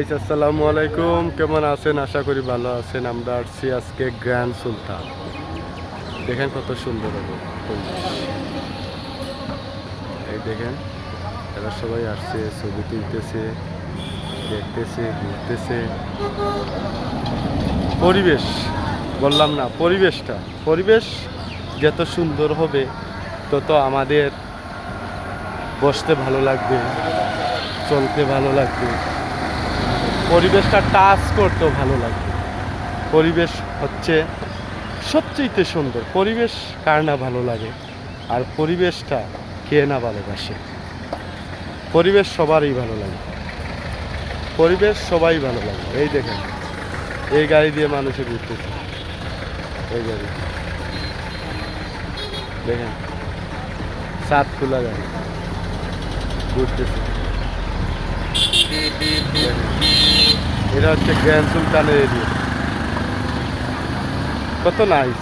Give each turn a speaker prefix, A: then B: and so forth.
A: আসসালামু আলাইকুম, কেমন আছেন? আশা করি ভালো আছেন। আমরা আসছি আজকে গ্র্যান্ড সুলতান। দেখেন কত সুন্দর হবে পরিবেশ। এই দেখেন এরা সবাই আসছে, ছবি তুলতেছে, দেখতেছে, ঘুরতেছে। পরিবেশ বললাম না, পরিবেশ যত সুন্দর হবে তত আমাদের বসতে ভালো লাগবে, চলতে ভালো লাগবে, পরিবেশটা টাচ করতেও ভালো লাগবে। পরিবেশ হচ্ছে সবচেয়ে সুন্দর। পরিবেশ কার না ভালো লাগে, আর পরিবেশটা কে না ভালোবাসে। পরিবেশ সবারই ভালো লাগে, পরিবেশ সবাই ভালো লাগে। এই দেখেন এই গাড়ি দিয়ে মানুষে ঘুরতেছে, এই গাড়ি দেখেন, সাত খোলা গাড়ি ঘুরতেছে। এটা হচ্ছে গ্র্যান্ড সুলতানের এরিয়া। কত নাইস।